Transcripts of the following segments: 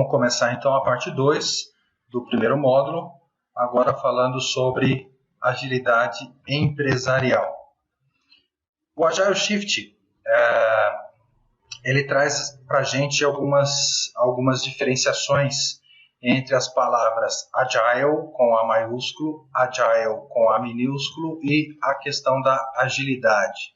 Vamos começar então a parte 2 do primeiro módulo, agora falando sobre agilidade empresarial. O Agile Shift, ele traz para a gente algumas diferenciações entre as palavras Agile com A maiúsculo, Agile com A minúsculo e a questão da agilidade.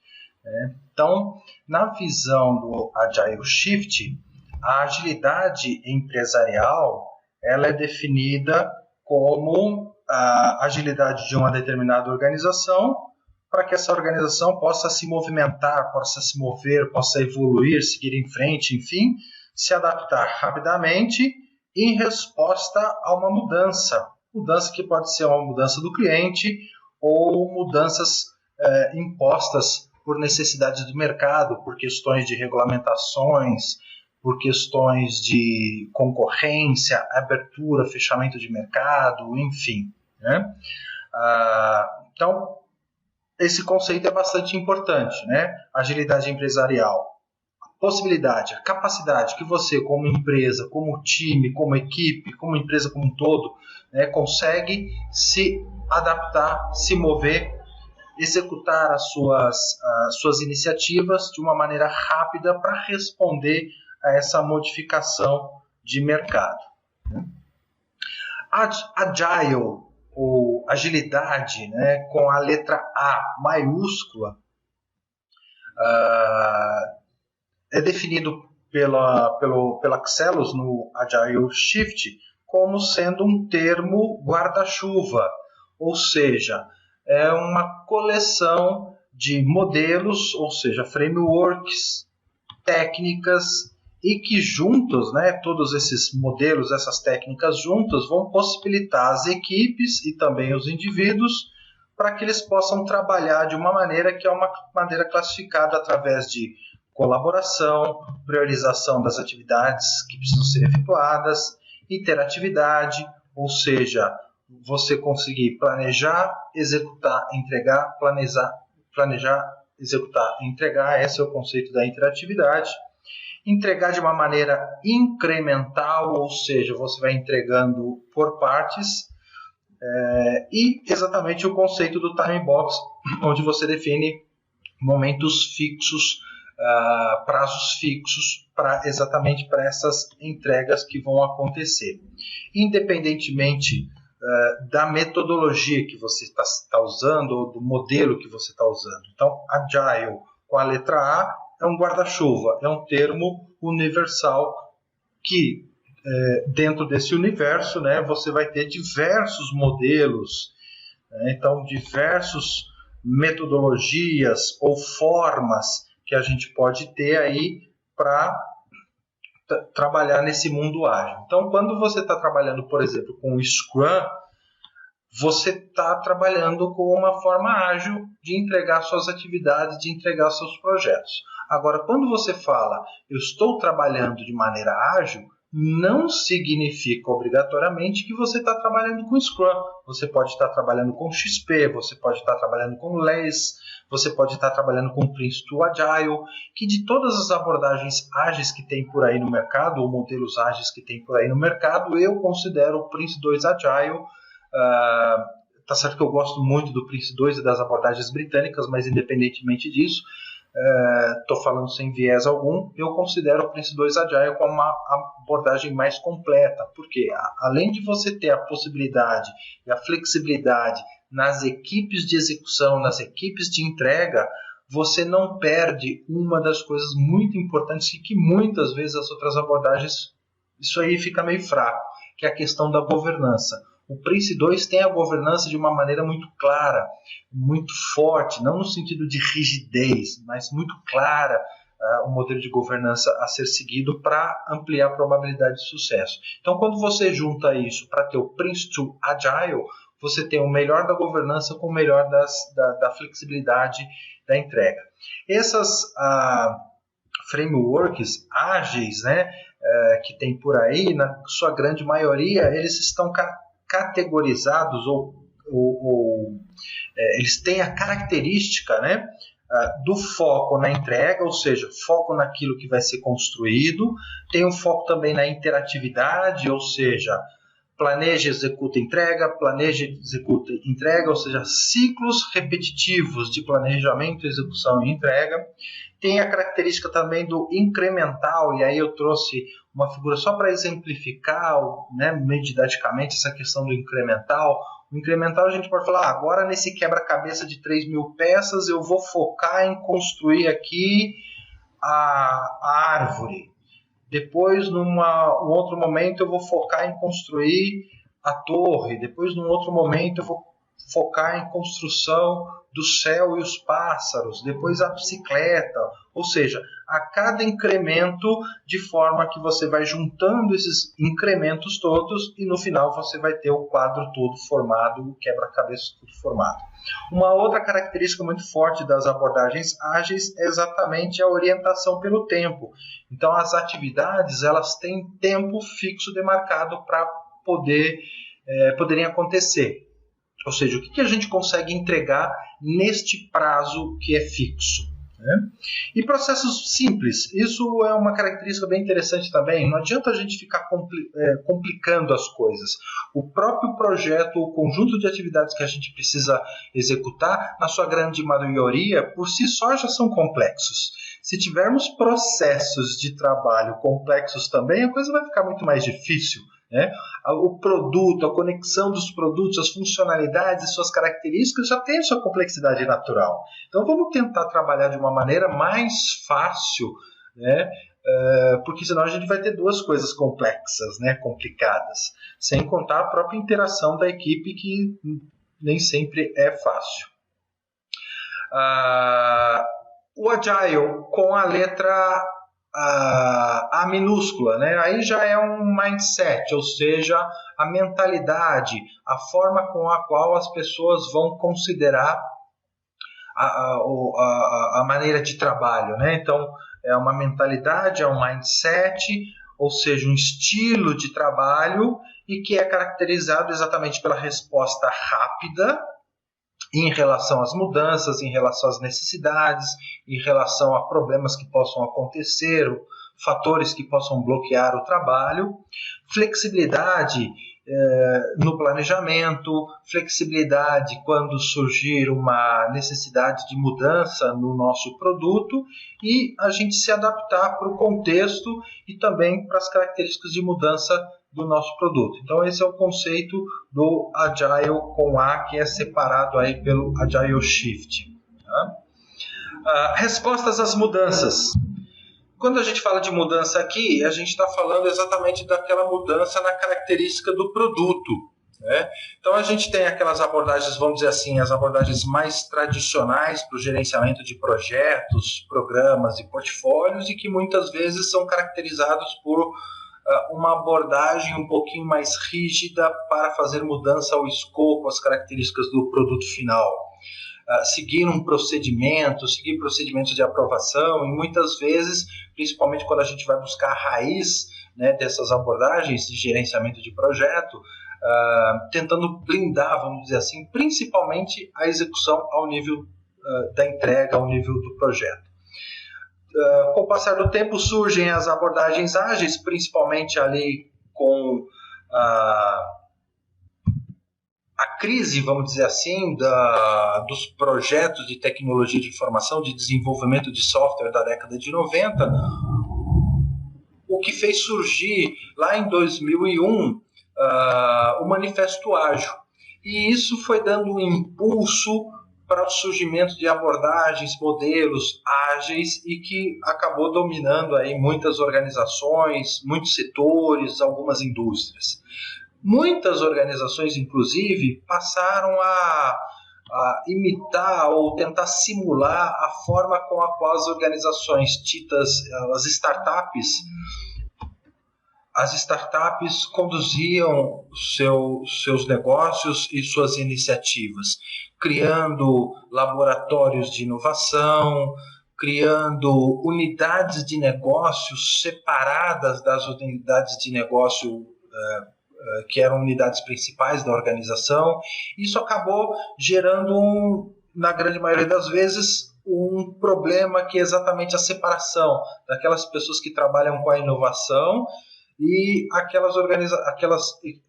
Então, na visão do Agile Shift, a agilidade empresarial ela é definida como a agilidade de uma determinada organização para que essa organização possa se movimentar, possa se mover, possa evoluir, seguir em frente, enfim, se adaptar rapidamente em resposta a uma mudança. Mudança que pode ser uma mudança do cliente ou mudanças impostas por necessidades do mercado, por questões de regulamentações, por questões de concorrência, abertura, fechamento de mercado, enfim. Então, esse conceito é bastante importante, né? Agilidade empresarial. A possibilidade, a capacidade que você, como empresa, como time, como equipe, como empresa como um todo, né, consegue se adaptar, se mover, executar as suas iniciativas de uma maneira rápida para responder a essa modificação de mercado. Agile, ou agilidade, né, com a letra A maiúscula, é definido pela Axelos no Agile Shift como sendo um termo guarda-chuva, ou seja, é uma coleção de modelos, ou seja, frameworks, técnicas, e que juntos, né, todos esses modelos, essas técnicas juntas, vão possibilitar as equipes e também os indivíduos para que eles possam trabalhar de uma maneira que é uma maneira classificada através de colaboração, priorização das atividades que precisam ser efetuadas, interatividade, ou seja, você conseguir planejar, executar, entregar, planejar, executar, entregar, esse é o conceito da interatividade. Entregar de uma maneira incremental, ou seja, você vai entregando por partes, e exatamente o conceito do time box, onde você define momentos fixos, prazos fixos, exatamente para essas entregas que vão acontecer. Independentemente da metodologia que você está usando, ou do modelo que você está usando. Então, Agile com a letra A, é um guarda-chuva, é um termo universal que, dentro desse universo, né, você vai ter diversos modelos, então, diversas metodologias ou formas que a gente pode ter aí para trabalhar nesse mundo ágil. Então, quando você está trabalhando, por exemplo, com o Scrum, você está trabalhando com uma forma ágil de entregar suas atividades, de entregar seus projetos. Agora, quando você fala, eu estou trabalhando de maneira ágil, não significa obrigatoriamente que você está trabalhando com Scrum. Você pode estar trabalhando com XP, você pode estar trabalhando com LACE, você pode estar trabalhando com Prince2 Agile, que de todas as abordagens ágeis que tem por aí no mercado, ou modelos ágeis que tem por aí no mercado, eu considero o Prince2 Agile. Tá certo que eu gosto muito do Prince2 e das abordagens britânicas, mas independentemente disso, estou falando sem viés algum, eu considero o Prince2 Agile como uma abordagem mais completa, porque além de você ter a possibilidade e a flexibilidade nas equipes de execução, nas equipes de entrega, você não perde uma das coisas muito importantes e que muitas vezes as outras abordagens, isso aí fica meio fraco, que é a questão da governança. O Prince2 tem a governança de uma maneira muito clara, muito forte, não no sentido de rigidez, mas muito clara, o modelo de governança a ser seguido para ampliar a probabilidade de sucesso. Então, quando você junta isso para ter o Prince2 Agile, você tem o melhor da governança com o melhor da flexibilidade da entrega. Essas frameworks ágeis, né, que tem por aí, na sua grande maioria, eles estão categorizados ou eles têm a característica, né, do foco na entrega, ou seja, foco naquilo que vai ser construído, tem um foco também na interatividade, ou seja, planeja, executa, entrega, planeja, executa, entrega, ou seja, ciclos repetitivos de planejamento, execução e entrega. Tem a característica também do incremental, e aí eu trouxe uma figura só para exemplificar, né, meio didaticamente, essa questão do incremental. O incremental a gente pode falar, agora nesse quebra-cabeça de 3.000 peças eu vou focar em construir aqui a árvore. Depois, num outro momento, eu vou focar em construir a torre. Depois, num outro momento, eu vou focar em construção do céu e os pássaros. Depois, a bicicleta. Ou seja, a cada incremento, de forma que você vai juntando esses incrementos todos e no final você vai ter o quadro todo formado, o quebra-cabeça todo formado. Uma outra característica muito forte das abordagens ágeis é exatamente a orientação pelo tempo. Então, as atividades elas têm tempo fixo demarcado para poderem acontecer. Ou seja, o que a gente consegue entregar neste prazo que é fixo. Né? E processos simples, isso é uma característica bem interessante também. Não adianta a gente ficar complicando as coisas. O próprio projeto, o conjunto de atividades que a gente precisa executar, na sua grande maioria, por si só já são complexos. Se tivermos processos de trabalho complexos também, a coisa vai ficar muito mais difícil. Né? O produto, a conexão dos produtos, as funcionalidades e suas características já tem sua complexidade natural. Então vamos tentar trabalhar de uma maneira mais fácil, né? Porque senão a gente vai ter duas coisas complexas, né? Complicadas, sem contar a própria interação da equipe, que nem sempre é fácil. O Agile com a letra A minúscula, né? Aí já é um mindset, ou seja, a mentalidade, a forma com a qual as pessoas vão considerar a maneira de trabalho, né? Então, é uma mentalidade, é um mindset, ou seja, um estilo de trabalho e que é caracterizado exatamente pela resposta rápida em relação às mudanças, em relação às necessidades, em relação a problemas que possam acontecer, fatores que possam bloquear o trabalho, flexibilidade no planejamento, flexibilidade quando surgir uma necessidade de mudança no nosso produto e a gente se adaptar para o contexto e também para as características de mudança do nosso produto. Então esse é o conceito do Agile com A, que é separado aí pelo Agile Shift. Tá? Respostas às mudanças. Quando a gente fala de mudança aqui, a gente está falando exatamente daquela mudança na característica do produto. Né? Então a gente tem aquelas abordagens, vamos dizer assim, as abordagens mais tradicionais para o gerenciamento de projetos, programas e portfólios e que muitas vezes são caracterizados por uma abordagem um pouquinho mais rígida para fazer mudança ao escopo, às características do produto final. Seguir um procedimento, seguir procedimentos de aprovação e muitas vezes, principalmente quando a gente vai buscar a raiz, né, dessas abordagens de gerenciamento de projeto, tentando blindar, vamos dizer assim, principalmente a execução ao nível da entrega, ao nível do projeto. Com o passar do tempo surgem as abordagens ágeis, principalmente ali com a crise, vamos dizer assim, dos projetos de tecnologia de informação, de desenvolvimento de software da década de 90, o que fez surgir lá em 2001 o Manifesto Ágil. E isso foi dando um impulso para o surgimento de abordagens, modelos ágeis e que acabou dominando aí muitas organizações, muitos setores, algumas indústrias. Muitas organizações, inclusive, passaram a imitar ou tentar simular a forma com a qual as organizações tidas, as startups conduziam seus negócios e suas iniciativas, criando laboratórios de inovação, criando unidades de negócios separadas das unidades de negócio que eram unidades principais da organização. Isso acabou gerando, na grande maioria das vezes, um problema que é exatamente a separação daquelas pessoas que trabalham com a inovação e aquelas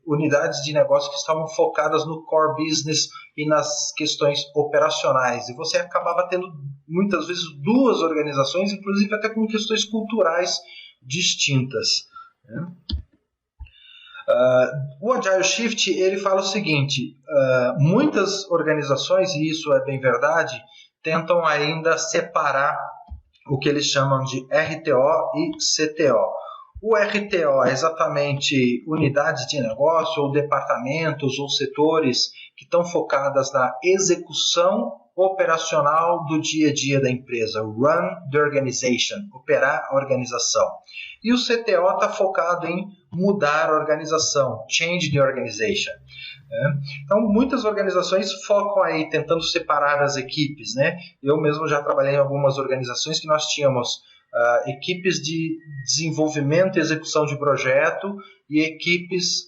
unidades de negócio que estavam focadas no core business e nas questões operacionais. E você acabava tendo, muitas vezes, duas organizações, inclusive até com questões culturais distintas. O Agile Shift ele fala o seguinte, muitas organizações, e isso é bem verdade, tentam ainda separar o que eles chamam de RTO e CTO. O RTO é exatamente unidades de negócio ou departamentos ou setores que estão focadas na execução operacional do dia a dia da empresa, run the organization, operar a organização. E o CTO está focado em mudar a organização, change the organization. Então, muitas organizações focam aí tentando separar as equipes, né? Eu mesmo já trabalhei em algumas organizações que nós tínhamos equipes de desenvolvimento e execução de projeto e equipes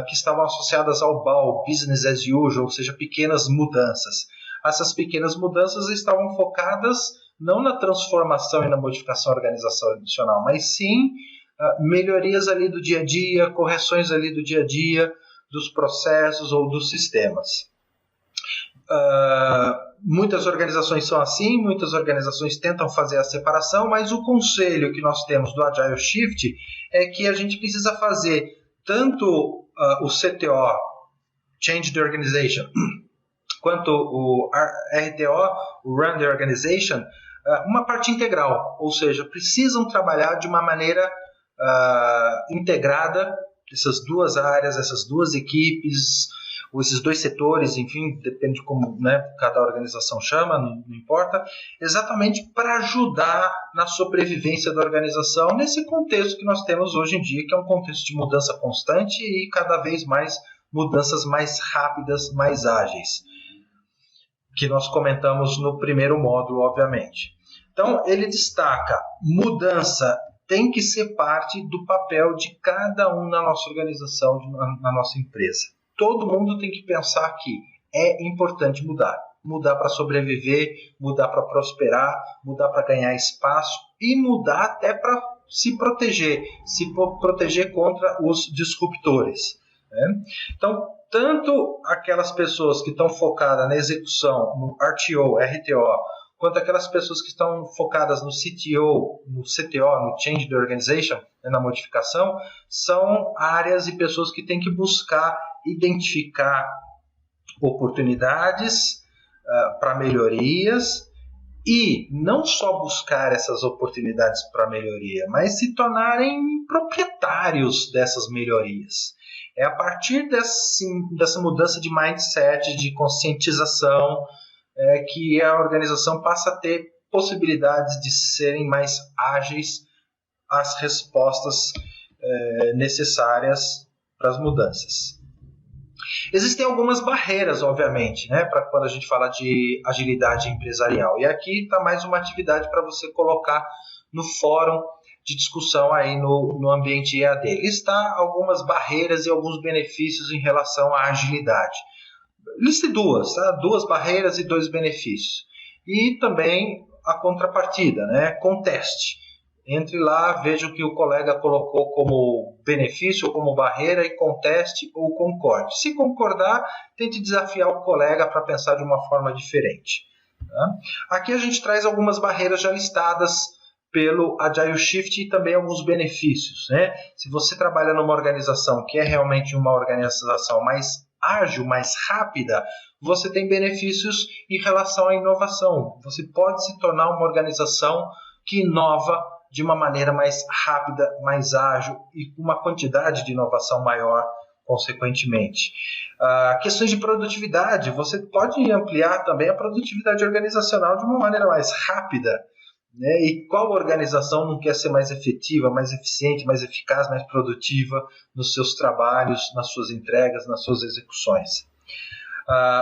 que estavam associadas ao BAU, Business as Usual, ou seja, pequenas mudanças. Essas pequenas mudanças estavam focadas não na transformação e na modificação organizacional, mas sim melhorias ali do dia a dia, correções ali do dia a dia, dos processos ou dos sistemas. Muitas organizações são assim, muitas organizações tentam fazer a separação, mas o conselho que nós temos do Agile Shift é que a gente precisa fazer tanto o CTO, Change the Organization, quanto o RTO, o Run the Organization, uma parte integral, ou seja, precisam trabalhar de uma maneira integrada, essas duas áreas, essas duas equipes, ou esses dois setores, enfim, depende de como, né, cada organização chama, não importa, exatamente para ajudar na sobrevivência da organização nesse contexto que nós temos hoje em dia, que é um contexto de mudança constante e cada vez mais mudanças mais rápidas, mais ágeis, que nós comentamos no primeiro módulo, obviamente. Então, ele destaca, mudança tem que ser parte do papel de cada um na nossa organização, na nossa empresa. Todo mundo tem que pensar que é importante mudar. Mudar para sobreviver, mudar para prosperar, mudar para ganhar espaço e mudar até para se proteger contra os disruptores. Né? Então, tanto aquelas pessoas que estão focadas na execução, no RTO, quanto aquelas pessoas que estão focadas no CTO, no Change the Organization, na modificação, são áreas e pessoas que têm que buscar identificar oportunidades para melhorias e não só buscar essas oportunidades para melhoria, mas se tornarem proprietários dessas melhorias. É a partir dessa mudança de mindset, de conscientização, que a organização passa a ter possibilidades de serem mais ágeis às respostas necessárias para as mudanças. Existem algumas barreiras, obviamente, né, para quando a gente fala de agilidade empresarial. E aqui está mais uma atividade para você colocar no fórum de discussão aí no ambiente EAD. Listar algumas barreiras e alguns benefícios em relação à agilidade. Liste duas, tá? 2 barreiras e 2 benefícios. E também a contrapartida, né? Conteste. Entre lá, veja o que o colega colocou como benefício ou como barreira e conteste ou concorde. Se concordar, tente desafiar o colega para pensar de uma forma diferente. Tá? Aqui a gente traz algumas barreiras já listadas pelo Agile Shift e também alguns benefícios. Né? Se você trabalha numa organização que é realmente uma organização mais ágil, mais rápida, você tem benefícios em relação à inovação. Você pode se tornar uma organização que inova de uma maneira mais rápida, mais ágil e com uma quantidade de inovação maior, consequentemente. Questões de produtividade, você pode ampliar também a produtividade organizacional de uma maneira mais rápida. Né? E qual organização não quer ser mais efetiva, mais eficiente, mais eficaz, mais produtiva nos seus trabalhos, nas suas entregas, nas suas execuções?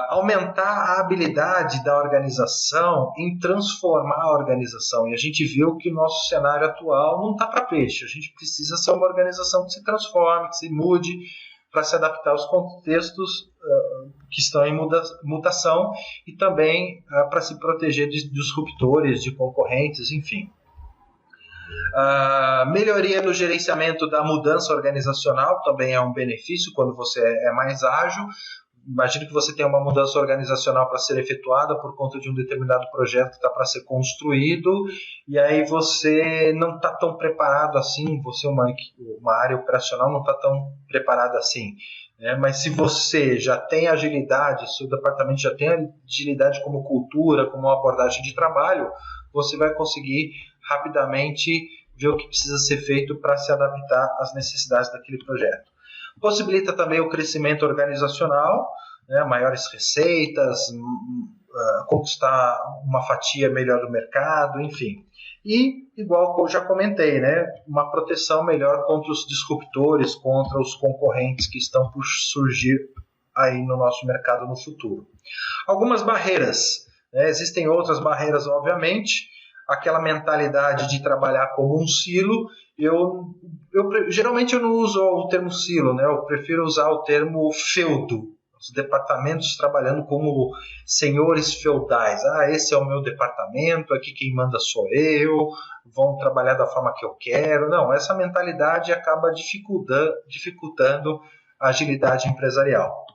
Aumentar a habilidade da organização em transformar a organização. E a gente viu que o nosso cenário atual não está para peixe. A gente precisa ser uma organização que se transforme, que se mude para se adaptar aos contextos que estão em mutação e também para se proteger de disruptores, de concorrentes, enfim. Melhoria no gerenciamento da mudança organizacional também é um benefício quando você é mais ágil. Imagine que você tem uma mudança organizacional para ser efetuada por conta de um determinado projeto que está para ser construído, e aí você não está tão preparado assim, você uma área operacional não está tão preparada assim. Mas se você já tem agilidade, seu departamento já tem agilidade como cultura, como abordagem de trabalho, você vai conseguir rapidamente ver o que precisa ser feito para se adaptar às necessidades daquele projeto. Possibilita também o crescimento organizacional, maiores receitas, conquistar uma fatia melhor do mercado, enfim. E, igual que eu já comentei, uma proteção melhor contra os disruptores, contra os concorrentes que estão por surgir aí no nosso mercado no futuro. Algumas barreiras, existem outras barreiras, obviamente. Aquela mentalidade de trabalhar como um silo, geralmente eu não uso o termo silo, eu prefiro usar o termo feudo, os departamentos trabalhando como senhores feudais. Esse é o meu departamento, aqui quem manda sou eu, vão trabalhar da forma que eu quero. Não, essa mentalidade acaba dificultando a agilidade empresarial.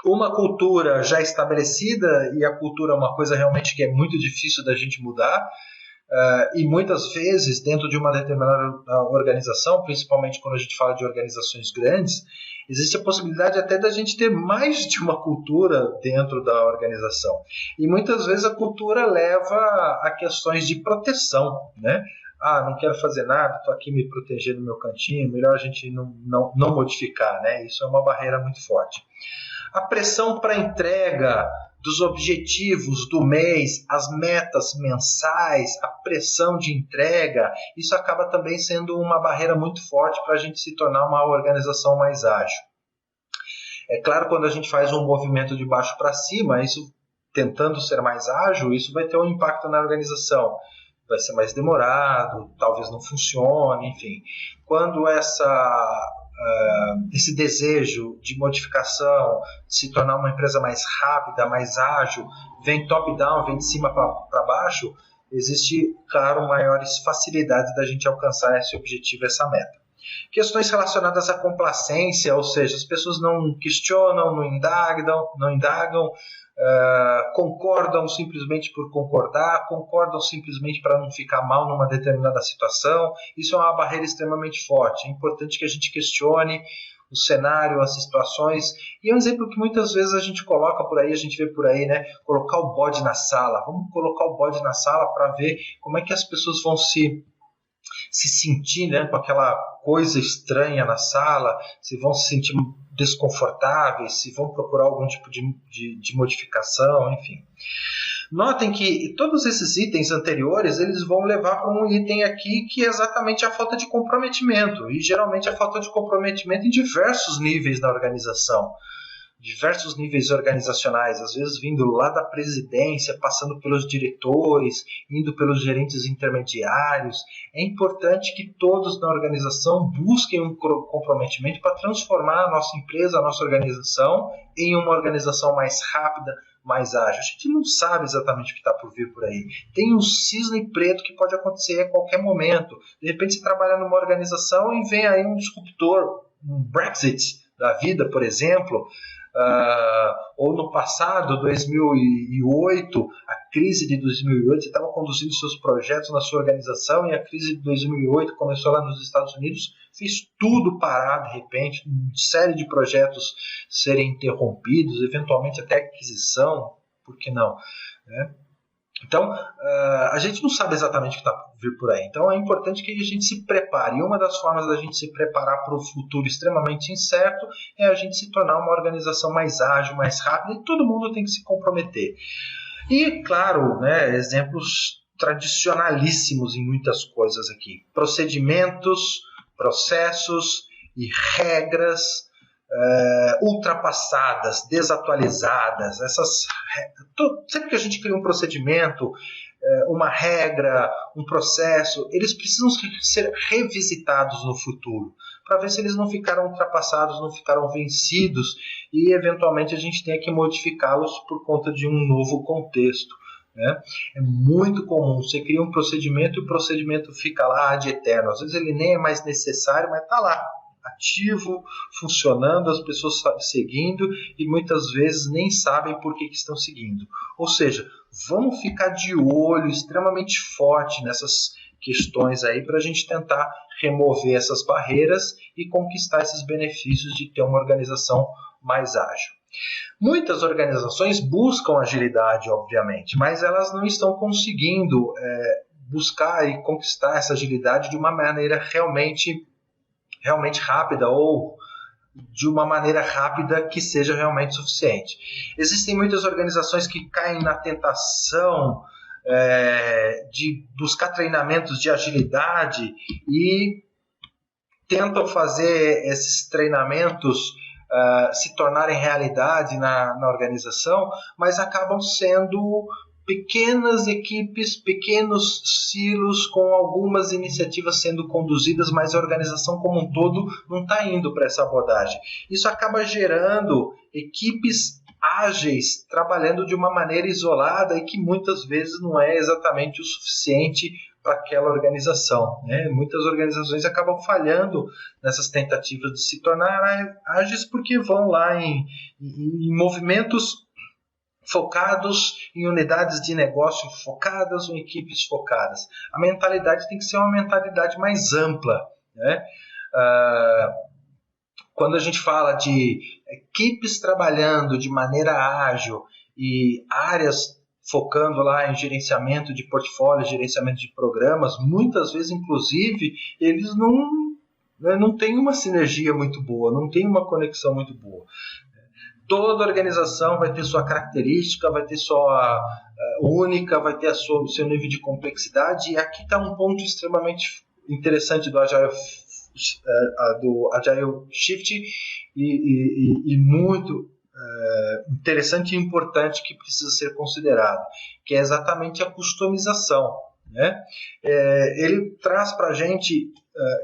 Uma cultura já estabelecida, e a cultura é uma coisa realmente que é muito difícil da gente mudar, e muitas vezes dentro de uma determinada organização, principalmente quando a gente fala de organizações grandes, existe a possibilidade até da gente ter mais de uma cultura dentro da organização, e muitas vezes a cultura leva a questões de proteção, não quero fazer nada, estou aqui me protegendo no meu cantinho, melhor a gente não modificar, isso é uma barreira muito forte. A pressão para entrega dos objetivos do mês, as metas mensais, a pressão de entrega, isso acaba também sendo uma barreira muito forte para a gente se tornar uma organização mais ágil. É claro, quando a gente faz um movimento de baixo para cima, isso tentando ser mais ágil, isso vai ter um impacto na organização. Vai ser mais demorado, talvez não funcione, enfim. Quando esse desejo de modificação, de se tornar uma empresa mais rápida, mais ágil, vem top-down, vem de cima para baixo, existe, claro, maiores facilidades da gente alcançar esse objetivo, essa meta. Questões relacionadas à complacência, ou seja, as pessoas não questionam, não indagam, concordam simplesmente por concordar, concordam simplesmente para não ficar mal numa determinada situação. Isso é uma barreira extremamente forte. É importante que a gente questione o cenário, as situações, e é um exemplo que muitas vezes a gente coloca por aí, a gente vê por aí, colocar o bode na sala. Vamos colocar o bode na sala para ver como é que as pessoas vão se sentir, com aquela coisa estranha na sala, se vão se sentir desconfortáveis, se vão procurar algum tipo de modificação, enfim. Notem que todos esses itens anteriores, eles vão levar para um item aqui que é exatamente a falta de comprometimento, e geralmente a falta de comprometimento em diversos níveis da organização, diversos níveis organizacionais, às vezes vindo lá da presidência, passando pelos diretores, indo pelos gerentes intermediários. É importante que todos na organização busquem um comprometimento para transformar a nossa empresa, a nossa organização, em uma organização mais rápida, mais ágil. A gente não sabe exatamente o que está por vir por aí. Tem um cisne preto que pode acontecer a qualquer momento. De repente você trabalha numa organização e vem aí um disruptor, um Brexit da vida, por exemplo, ou no passado, 2008, a crise de 2008, você estava conduzindo seus projetos na sua organização e a crise de 2008 começou lá nos Estados Unidos, fez tudo parar de repente, uma série de projetos serem interrompidos, eventualmente até aquisição, por que não? Então, a gente não sabe exatamente o que está por vir por aí. Então, é importante que a gente se prepare. E uma das formas da gente se preparar para o futuro extremamente incerto é a gente se tornar uma organização mais ágil, mais rápida, e todo mundo tem que se comprometer. E, claro, exemplos tradicionalíssimos em muitas coisas aqui. Procedimentos, processos e regras ultrapassadas, desatualizadas. Sempre que a gente cria um procedimento, uma regra, um processo, eles precisam ser revisitados no futuro, para ver se eles não ficaram ultrapassados, não ficaram vencidos, e eventualmente a gente tenha que modificá-los por conta de um novo contexto. Né? É muito comum, você cria um procedimento e o procedimento fica lá ad eterno. Às vezes ele nem é mais necessário, mas está lá, ativo, funcionando, as pessoas seguindo e muitas vezes nem sabem por que estão seguindo. Ou seja, vamos ficar de olho extremamente forte nessas questões aí para a gente tentar remover essas barreiras e conquistar esses benefícios de ter uma organização mais ágil. Muitas organizações buscam agilidade, obviamente, mas elas não estão conseguindo buscar e conquistar essa agilidade de uma maneira realmente rápida ou de uma maneira rápida que seja realmente suficiente. Existem muitas organizações que caem na tentação de buscar treinamentos de agilidade e tentam fazer esses treinamentos se tornarem realidade na organização, mas acabam sendo pequenas equipes, pequenos silos com algumas iniciativas sendo conduzidas, mas a organização como um todo não está indo para essa abordagem. Isso acaba gerando equipes ágeis, trabalhando de uma maneira isolada e que muitas vezes não é exatamente o suficiente para aquela organização. Né? Muitas organizações acabam falhando nessas tentativas de se tornar ágeis porque vão lá em movimentos focados em unidades de negócio focadas ou em equipes focadas. A mentalidade tem que ser uma mentalidade mais ampla. Né? Quando a gente fala de equipes trabalhando de maneira ágil e áreas focando lá em gerenciamento de portfólios, gerenciamento de programas, muitas vezes, inclusive, eles não têm uma sinergia muito boa, não tem uma conexão muito boa. Toda organização vai ter sua característica, vai ter sua única, vai ter o seu nível de complexidade, e aqui está um ponto extremamente interessante do Agile Shift e muito interessante e importante que precisa ser considerado, que é exatamente a customização. Né? Ele traz para a gente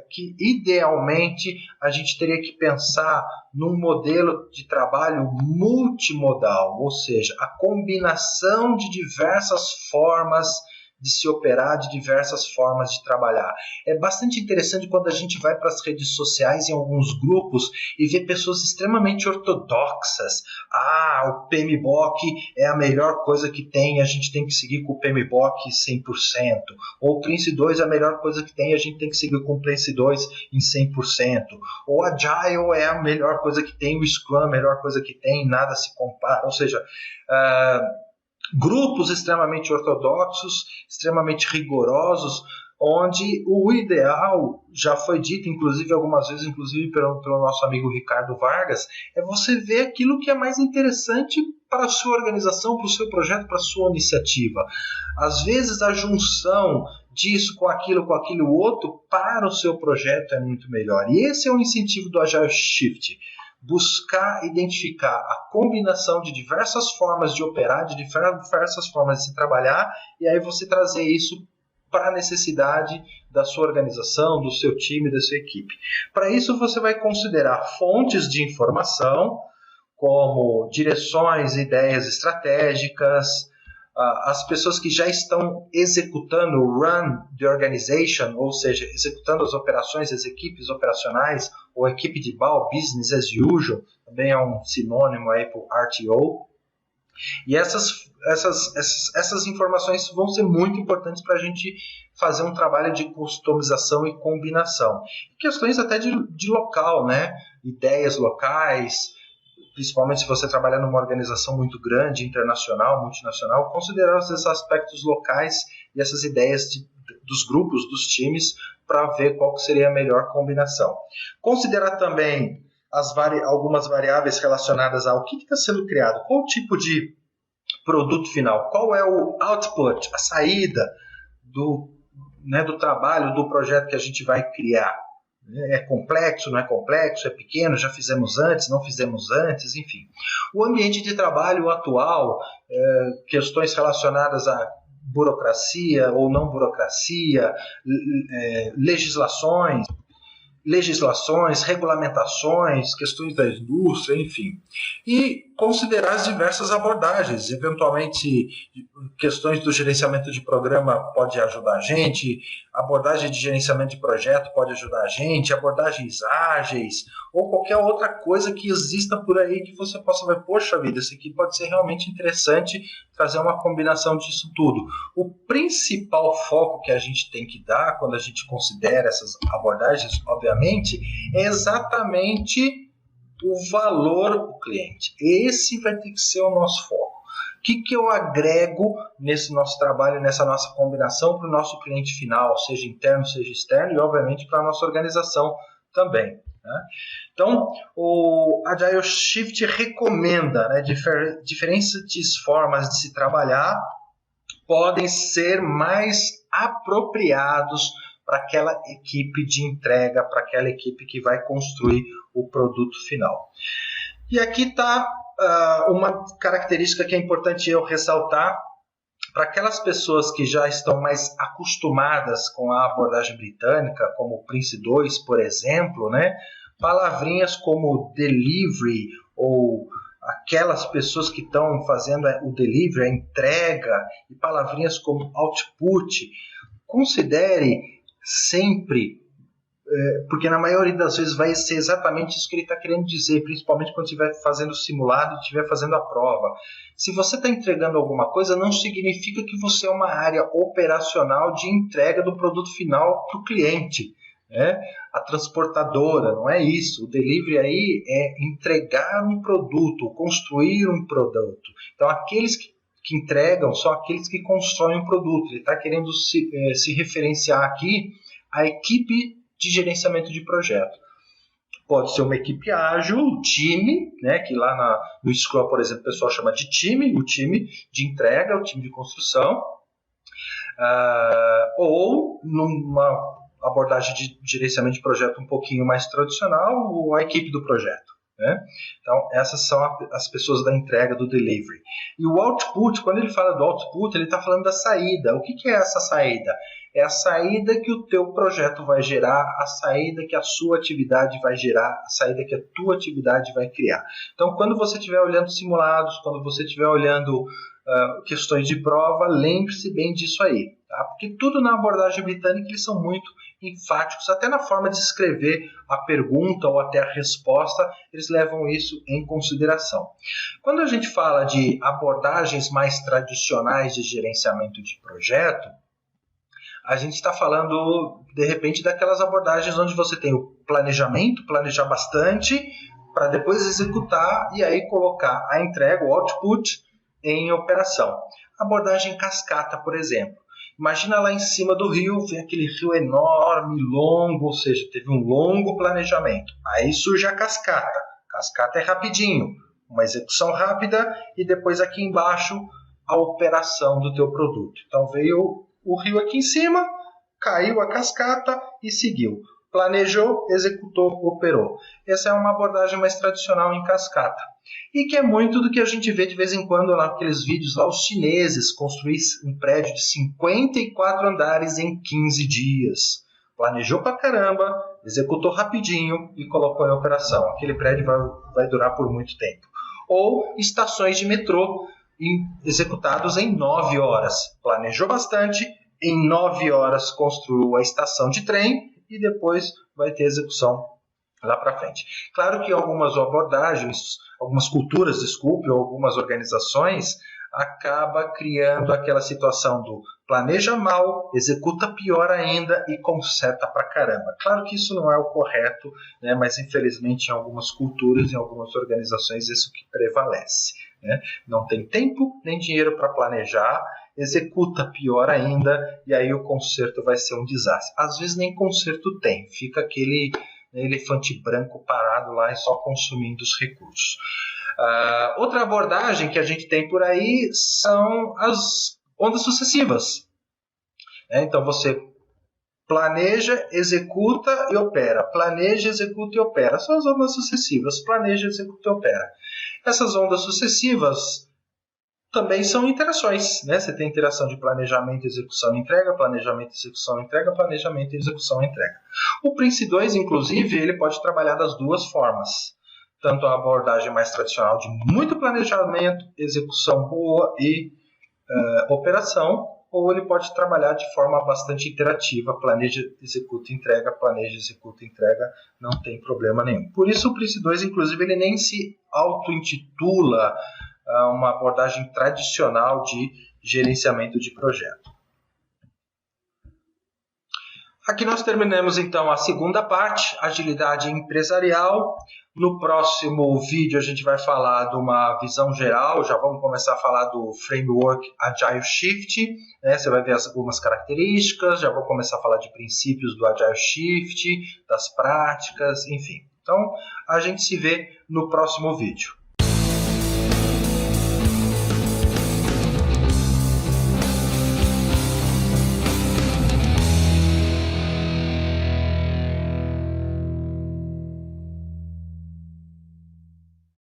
que idealmente a gente teria que pensar num modelo de trabalho multimodal, ou seja, a combinação de diversas formas de se operar, de diversas formas de trabalhar. É bastante interessante quando a gente vai para as redes sociais em alguns grupos e vê pessoas extremamente ortodoxas. O PMBOK é a melhor coisa que tem, a gente tem que seguir com o PMBOK 100%. Ou o Prince 2 é a melhor coisa que tem, a gente tem que seguir com o Prince 2 em 100%. Ou Agile é a melhor coisa que tem, o Scrum é a melhor coisa que tem, nada se compara. Ou seja, grupos extremamente ortodoxos, extremamente rigorosos, onde o ideal, já foi dito inclusive algumas vezes, inclusive pelo nosso amigo Ricardo Vargas, é você ver aquilo que é mais interessante para a sua organização, para o seu projeto, para a sua iniciativa. Às vezes a junção disso com aquilo outro para o seu projeto é muito melhor. E esse é o incentivo do Agile Shift. Buscar identificar a combinação de diversas formas de operar, de diversas formas de se trabalhar, e aí você trazer isso para a necessidade da sua organização, do seu time, da sua equipe. Para isso você vai considerar fontes de informação, como direções, ideias estratégicas, as pessoas que já estão executando o run the organization, ou seja, executando as operações, as equipes operacionais, ou equipe de BAU, business as usual, também é um sinônimo aí para o RTO. E essas informações vão ser muito importantes para a gente fazer um trabalho de customização e combinação. E questões até de local, né? Ideias locais, principalmente se você trabalhar numa organização muito grande, internacional, multinacional, considerar esses aspectos locais e essas ideias dos grupos, dos times, para ver qual seria a melhor combinação. Considerar também algumas variáveis relacionadas ao que está sendo criado, qual o tipo de produto final, qual é o output, a saída do trabalho, do projeto que a gente vai criar. É complexo, não é complexo, é pequeno, já fizemos antes, não fizemos antes, enfim. O ambiente de trabalho atual, questões relacionadas a burocracia ou não burocracia, legislações, regulamentações, questões da indústria, enfim. E considerar as diversas abordagens. Eventualmente, questões do gerenciamento de programa pode ajudar a gente, abordagem de gerenciamento de projeto pode ajudar a gente, abordagens ágeis, ou qualquer outra coisa que exista por aí que você possa ver, poxa vida, isso aqui pode ser realmente interessante, trazer uma combinação disso tudo. O principal foco que a gente tem que dar quando a gente considera essas abordagens, obviamente, é exatamente o valor do cliente. Esse vai ter que ser o nosso foco. O que eu agrego nesse nosso trabalho, nessa nossa combinação para o nosso cliente final, seja interno, seja externo, e obviamente para a nossa organização também. Né? Então, o Agile Shift recomenda, né, diferentes formas de se trabalhar podem ser mais apropriados para aquela equipe de entrega, para aquela equipe que vai construir o produto final. E aqui está uma característica que é importante eu ressaltar para aquelas pessoas que já estão mais acostumadas com a abordagem britânica, como o Prince2, por exemplo, né? Palavrinhas como delivery ou aquelas pessoas que estão fazendo o delivery, a entrega, e palavrinhas como output, considere sempre, porque na maioria das vezes vai ser exatamente isso que ele está querendo dizer, principalmente quando estiver fazendo o simulado e estiver fazendo a prova. Se você está entregando alguma coisa, não significa que você é uma área operacional de entrega do produto final para o cliente. A transportadora, não é isso. O delivery aí é entregar um produto, construir um produto. Então, aqueles que entregam são aqueles que constroem um produto. Ele está querendo se referenciar aqui à equipe de gerenciamento de projeto. Pode ser uma equipe ágil, um time, né, que lá no Scrum, por exemplo, o pessoal chama de time, o time de entrega, o time de construção, ou numa abordagem de gerenciamento de projeto um pouquinho mais tradicional, a equipe do projeto. Né? Então, essas são as pessoas da entrega, do delivery. E o output, quando ele fala do output, ele está falando da saída. O que é essa saída? É a saída que o teu projeto vai gerar, a saída que a sua atividade vai gerar, a saída que a tua atividade vai criar. Então, quando você estiver olhando simulados, quando você estiver olhando questões de prova, lembre-se bem disso aí. Tá? Porque tudo na abordagem britânica eles são muito enfáticos, até na forma de escrever a pergunta ou até a resposta, eles levam isso em consideração. Quando a gente fala de abordagens mais tradicionais de gerenciamento de projeto, a gente está falando, de repente, daquelas abordagens onde você tem o planejamento, planejar bastante, para depois executar e aí colocar a entrega, o output, em operação. Abordagem cascata, por exemplo. Imagina lá em cima do rio, vem aquele rio enorme, longo, ou seja, teve um longo planejamento. Aí surge a cascata. Cascata é rapidinho, uma execução rápida e depois aqui embaixo a operação do teu produto. Então veio o rio aqui em cima, caiu a cascata e seguiu. Planejou, executou, operou. Essa é uma abordagem mais tradicional em cascata. E que é muito do que a gente vê de vez em quando naqueles vídeos lá, os chineses construir um prédio de 54 andares em 15 dias. Planejou pra caramba, executou rapidinho e colocou em operação. Aquele prédio vai durar por muito tempo. Ou estações de metrô executados em 9 horas. Planejou bastante, em 9 horas construiu a estação de trem e depois vai ter execução lá para frente. Claro que algumas abordagens, algumas culturas, ou algumas organizações acaba criando aquela situação do planeja mal, executa pior ainda e conserta pra caramba. Claro que isso não é o correto, né? Mas infelizmente em algumas culturas, em algumas organizações, isso que prevalece. Né? Não tem tempo nem dinheiro para planejar, executa pior ainda e aí o conserto vai ser um desastre. Às vezes nem conserto tem, fica aquele elefante branco parado lá e só consumindo os recursos. Outra abordagem que a gente tem por aí são as ondas sucessivas. Então você planeja, executa e opera. Planeja, executa e opera. São as ondas sucessivas. Planeja, executa e opera. Essas ondas sucessivas também são interações, né? Você tem interação de planejamento, execução e entrega, planejamento, execução e entrega, planejamento, execução e entrega. O Prince 2, inclusive, ele pode trabalhar das duas formas. Tanto a abordagem mais tradicional de muito planejamento, execução boa e operação, ou ele pode trabalhar de forma bastante interativa, planeja, executa, entrega, não tem problema nenhum. Por isso o Prince 2, inclusive, ele nem se auto-intitula uma abordagem tradicional de gerenciamento de projeto. Aqui nós terminamos então a segunda parte, agilidade empresarial. No próximo vídeo a gente vai falar de uma visão geral, já vamos começar a falar do framework Agile Shift, né? Você vai ver algumas características, já vou começar a falar de princípios do Agile Shift, das práticas, enfim. Então a gente se vê no próximo vídeo.